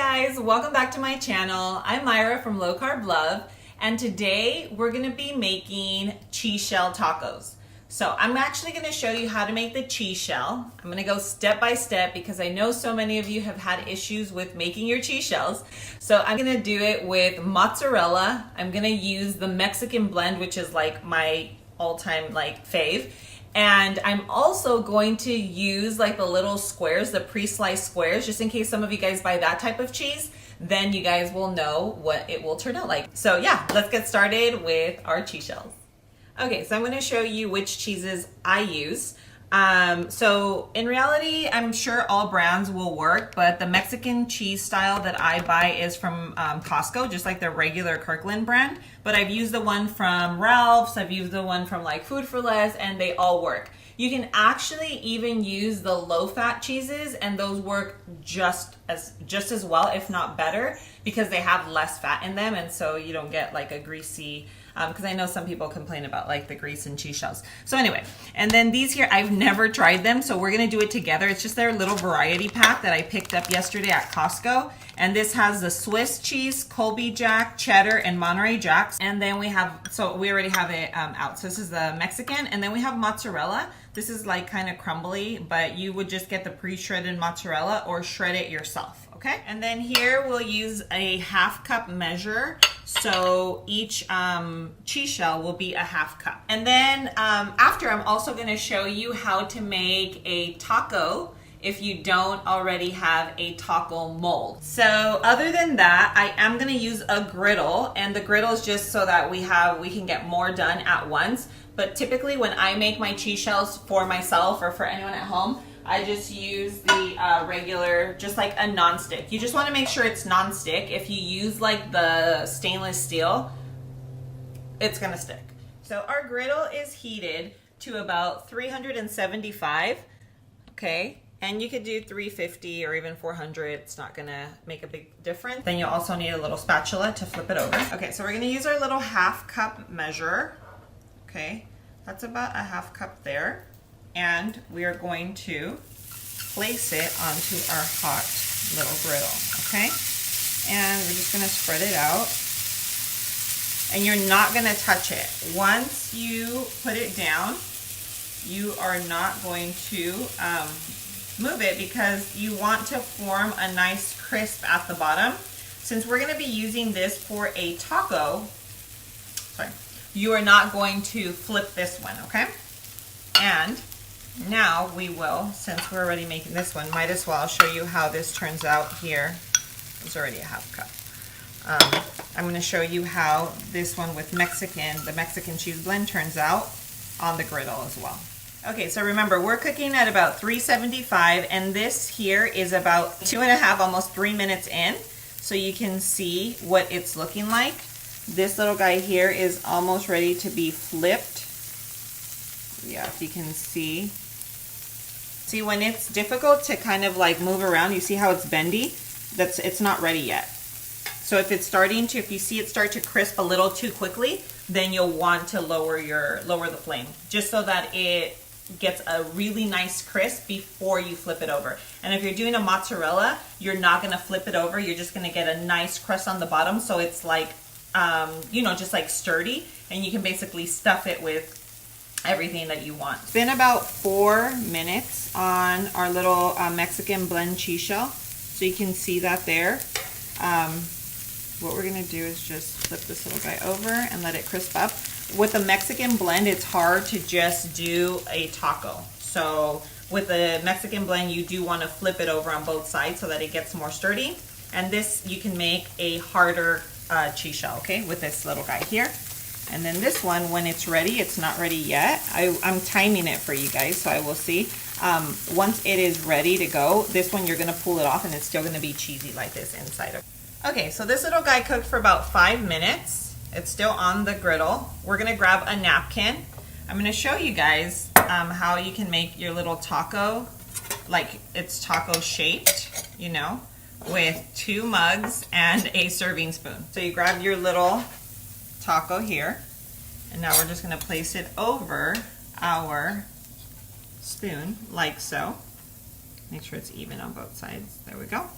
guys, welcome back to my channel. I'm Myra from Low Carb Love, and today we're going to be making cheese shell tacos. So I'm actually going to show you how to make the cheese shell. I'm going to go step by step because I know so many of you have had issues with making your cheese shells. So I'm going to do it with mozzarella. I'm going to use the Mexican blend, which is like my all-time fave. And I'm also going to use like the little squares, the pre-sliced squares, just in case some of you guys buy that type of cheese, then you guys will know what it will turn out like. So yeah, let's get started with our cheese shells. Okay, so I'm going to show you which cheeses I use. So in reality, I'm sure all brands will work, but the Mexican cheese style that I buy is from Costco, just like the regular Kirkland brand. But I've used the one from Ralph's, I've used the one from like Food for Less, and they all work. You can actually even use the low-fat cheeses, and those work just as well, if not better, because they have less fat in them, and so you don't get like a greasy. Because I know some people complain about like the grease in cheese shells. So anyway, and then these here, I've never tried them, so we're gonna do it together. It's just their little variety pack that I picked up yesterday at Costco. And this has the Swiss cheese, Colby Jack, Cheddar, and Monterey Jacks. And then we have, so we already have it out. So this is the Mexican, and then we have mozzarella. This is like kind of crumbly, but you would just get the pre-shredded mozzarella or shred it yourself, okay? And then here we'll use a 1/2 cup measure. So each cheese shell will be a 1/2 cup. And then after, I'm also gonna show you how to make a taco if you don't already have a taco mold. So other than that, I am gonna use a griddle, and the griddle is just so that we can get more done at once. But typically when I make my cheese shells for myself or for anyone at home, I just use the regular, just like a non-stick. You just wanna make sure it's non-stick. If you use like the stainless steel, it's gonna stick. So our griddle is heated to about 375, okay? And you could do 350 or even 400. It's not gonna make a big difference. Then you'll also need a little spatula to flip it over. Okay, so we're gonna use our little 1/2 cup measure. Okay, that's about a 1/2 cup there. And we are going to place it onto our hot little griddle, okay? And we're just gonna spread it out. And you're not gonna touch it. Once you put it down, you are not going to move it because you want to form a nice crisp at the bottom. Since we're gonna be using this for a taco, you are not going to flip this one, okay? And now we will, since we're already making this one, might as well show you how this turns out here. It's already a 1/2 cup. I'm gonna show you how this one with the Mexican cheese blend turns out on the griddle as well. Okay, so remember, we're cooking at about 375, and this here is about 2.5, almost 3 minutes in. So you can see what it's looking like. This little guy here is almost ready to be flipped. Yeah, if you can see. See, when it's difficult to kind of like move around, you see how it's bendy? It's not ready yet. So if you see it start to crisp a little too quickly, then you'll want to lower the flame, just so that it gets a really nice crisp before you flip it over. And if you're doing a mozzarella, you're not gonna flip it over. You're just gonna get a nice crust on the bottom, so it's like, just like sturdy, and you can basically stuff it with everything that you want. It's been about 4 minutes on our little Mexican blend cheese shell. So you can see that there. What we're gonna do is just flip this little guy over and let it crisp up. With the Mexican blend, it's hard to just do a taco. So with the Mexican blend, you do wanna flip it over on both sides so that it gets more sturdy. And this, you can make a harder cheese shell, okay, with this little guy here. And then this one, when it's ready, it's not ready yet. I'm timing it for you guys, so I will see. Once it is ready to go, this one you're gonna pull it off and it's still gonna be cheesy like this inside. Okay, so this little guy cooked for about 5 minutes. It's still on the griddle. We're gonna grab a napkin. I'm gonna show you guys how you can make your little taco, like it's taco shaped, with 2 mugs and a serving spoon. So you grab your little taco here, and now we're just going to place it over our spoon like so. Make sure it's even on both sides. There we go.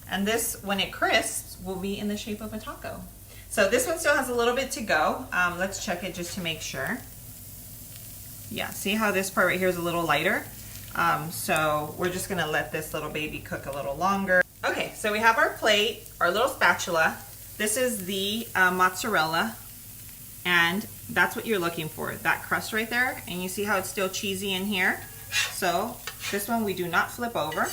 And this, when it crisps, will be in the shape of a taco. So this one still has a little bit to go. Let's check it just to make sure. Yeah, see how this part right here is a little lighter? So we're just gonna let this little baby cook a little longer. Okay, so we have our plate, our little spatula. This is the mozzarella, and that's what you're looking for, that crust right there. And you see how it's still cheesy in here? So this one we do not flip over.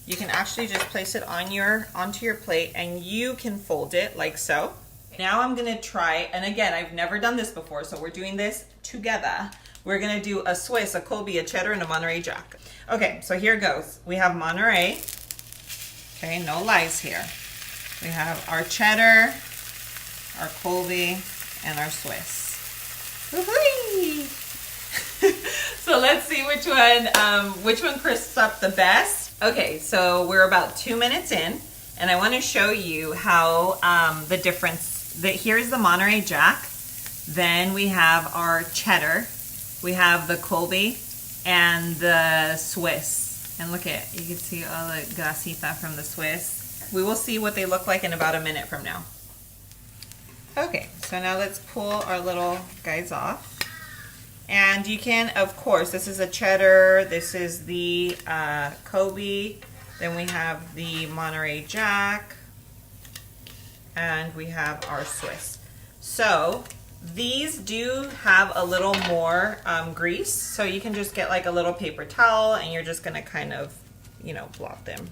You can actually just place it on onto your plate, and you can fold it like so. Now I'm gonna try, and again, I've never done this before, so we're doing this together. We're gonna do a Swiss, a Colby, a Cheddar, and a Monterey Jack. Okay, so here goes. We have Monterey. Okay, no lies here. We have our Cheddar, our Colby, and our Swiss. Woo-hoo! So let's see which one crisps up the best. Okay, so we're about 2 minutes in, and I want to show you how the difference. Here's the Monterey Jack. Then we have our Cheddar. We have the Colby and the Swiss. And look at, you can see all the grasita from the Swiss. We will see what they look like in about a minute from now. Okay, so now let's pull our little guys off. And you can, of course, this is a Cheddar, this is the Colby, then we have the Monterey Jack, and we have our Swiss. So these do have a little more grease, so you can just get like a little paper towel, and you're just gonna kind of, you know, blot them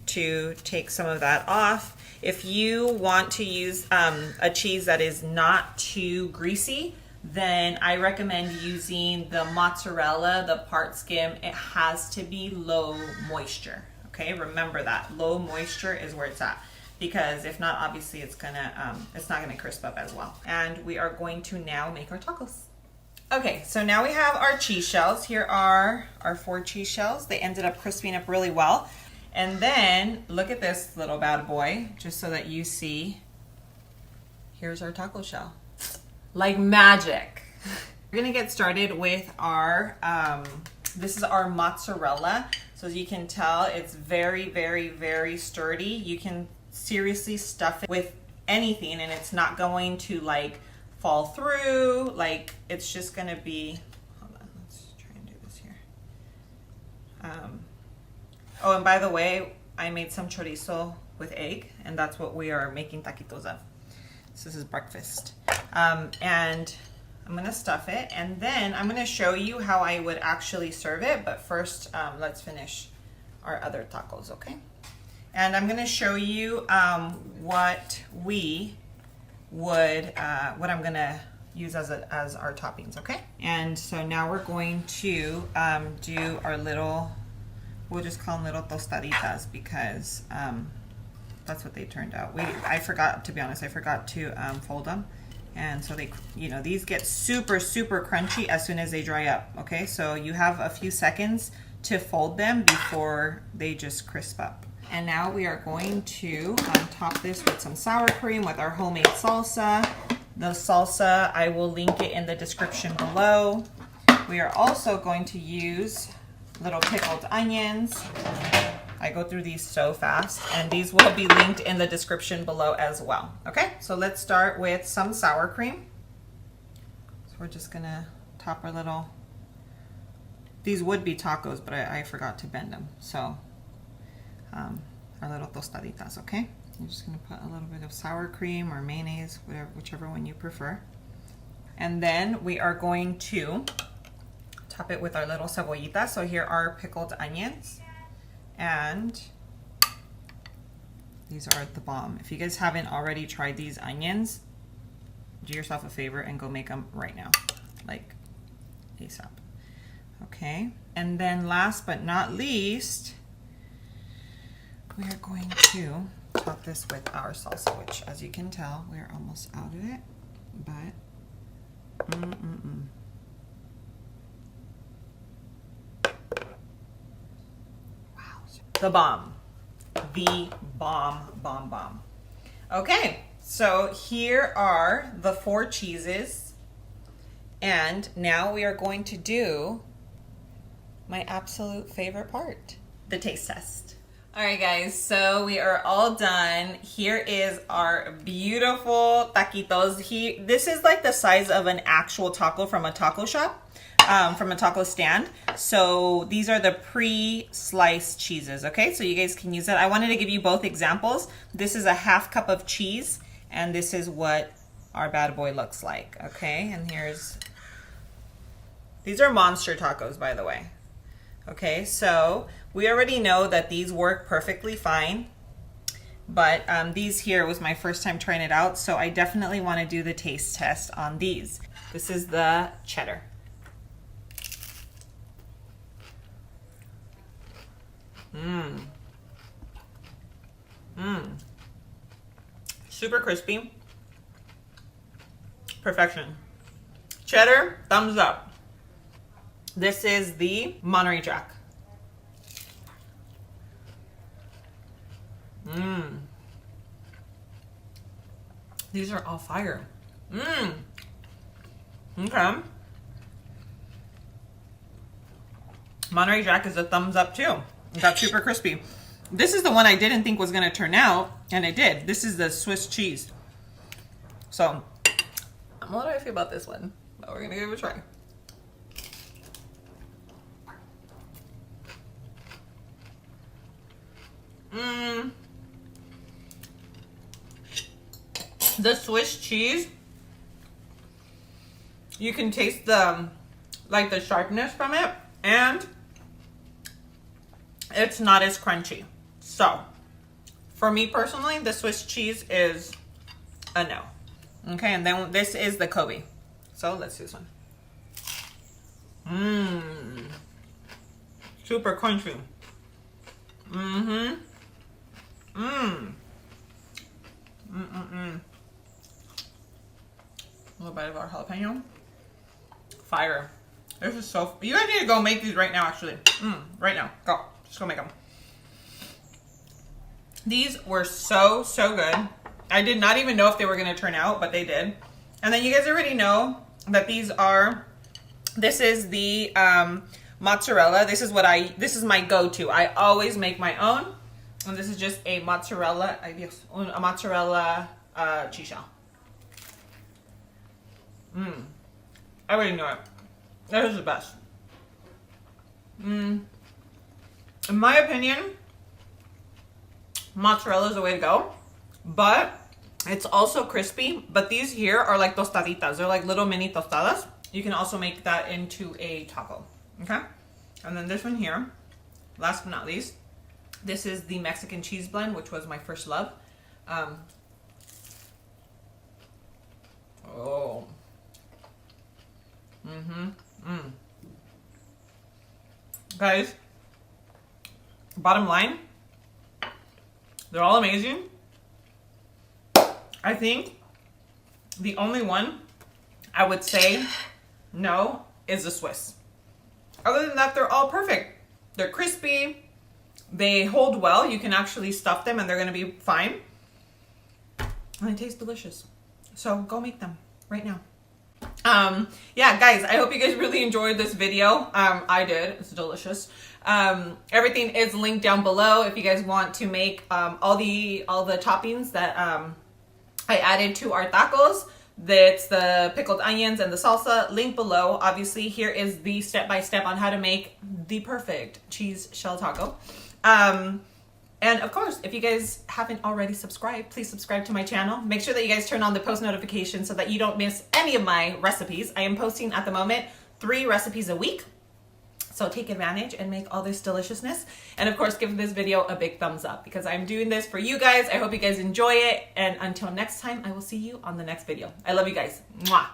to take some of that off. If you want to use a cheese that is not too greasy, then I recommend using the mozzarella, the part skim. It has to be low moisture, okay? Remember that, low moisture is where it's at, because if not, obviously it's not gonna crisp up as well. And we are going to now make our tacos. Okay, so now we have our cheese shells. Here are our 4 cheese shells. They ended up crisping up really well. And then look at this little bad boy, just so that you see. Here's our taco shell. Like magic. We're gonna get started with our, this is our mozzarella. So as you can tell, it's very, very, very sturdy. You can seriously stuff it with anything and it's not going to like fall through. Like it's just gonna be, hold on, let's try and do this here. Oh, and by the way, I made some chorizo with egg, and that's what we are making taquitos of. So this is breakfast. And I'm gonna stuff it, and then I'm gonna show you how I would actually serve it, but first let's finish our other tacos, okay? And I'm gonna show you what I'm gonna use as our toppings, okay? And so now we're going to do our little, we'll just call them little tostaditas, because that's what they turned out. I forgot, to be honest, I forgot to fold them. And so they, you know, these get super, super crunchy as soon as they dry up, okay? So you have a few seconds to fold them before they just crisp up. And now we are going to top this with some sour cream with our homemade salsa. The salsa, I will link it in the description below. We are also going to use little pickled onions. I go through these so fast, and these will be linked in the description below as well. Okay, so let's start with some sour cream. So we're just gonna top our little, these would be tacos, but I forgot to bend them. So our little tostaditas, okay? I'm just gonna put a little bit of sour cream or mayonnaise, whichever one you prefer. And then we are going to top it with our little cebollitas. So here are pickled onions, and these are the bomb. If you guys haven't already tried these onions, do yourself a favor and go make them right now, like ASAP. Okay, and then last but not least, we are going to top this with our salsa, which, as you can tell, we're almost out of it, but wow, the bomb, bomb. Okay, so here are the 4 cheeses, and now we are going to do my absolute favorite part, the taste test. All right, guys, so we are all done. Here is our beautiful taquitos. This is like the size of an actual taco from a taco shop, from a taco stand. So these are the pre-sliced cheeses, okay? So you guys can use that. I wanted to give you both examples. This is a half cup of cheese, and this is what our bad boy looks like, okay? And these are monster tacos, by the way. Okay, so we already know that these work perfectly fine, but these here was my first time trying it out, so I definitely want to do the taste test on these. This is the cheddar. Super crispy. Perfection. Cheddar, thumbs up. This is the Monterey Jack. These are all fire. Okay. Monterey Jack is a thumbs up too. It got super crispy. This is the one I didn't think was gonna turn out, and it did. This is the Swiss cheese. So, what do I feel about this one? But we're gonna give it a try. The Swiss cheese, you can taste the sharpness from it, and it's not as crunchy. So for me personally, the Swiss cheese is a no. Okay, and then this is the Colby. So let's do this one. Super crunchy. A little bit of our jalapeno. Fire. This is so... You guys need to go make these right now, actually. Right now. Go. Just go make them. These were so, so good. I did not even know if they were going to turn out, but they did. And then you guys already know that these are... This is the mozzarella. This is my go-to. I always make my own. And this is just a mozzarella cheese shell. I already know it. That is the best. In my opinion, mozzarella is the way to go, but it's also crispy. But these here are like tostaditas. They're like little mini tostadas. You can also make that into a taco. Okay? And then this one here, last but not least, this is the Mexican cheese blend, which was my first love. Guys, bottom line, they're all amazing. I think the only one I would say no is the Swiss. Other than that, they're all perfect. They're crispy. They hold well. You can actually stuff them and they're going to be fine. And they taste delicious. So go make them right now. Yeah, guys, I hope you guys really enjoyed this video. I did. It's delicious. Everything is linked down below if you guys want to make all the toppings that I added to our tacos. That's the pickled onions and the salsa. Link below. Obviously, here is the step-by-step on how to make the perfect cheese shell taco. And of course, if you guys haven't already subscribed, please subscribe to my channel. Make sure that you guys turn on the post notifications so that you don't miss any of my recipes. I am posting at the moment 3 recipes a week. So take advantage and make all this deliciousness. And of course, give this video a big thumbs up because I'm doing this for you guys. I hope you guys enjoy it. And until next time, I will see you on the next video. I love you guys. Mwah.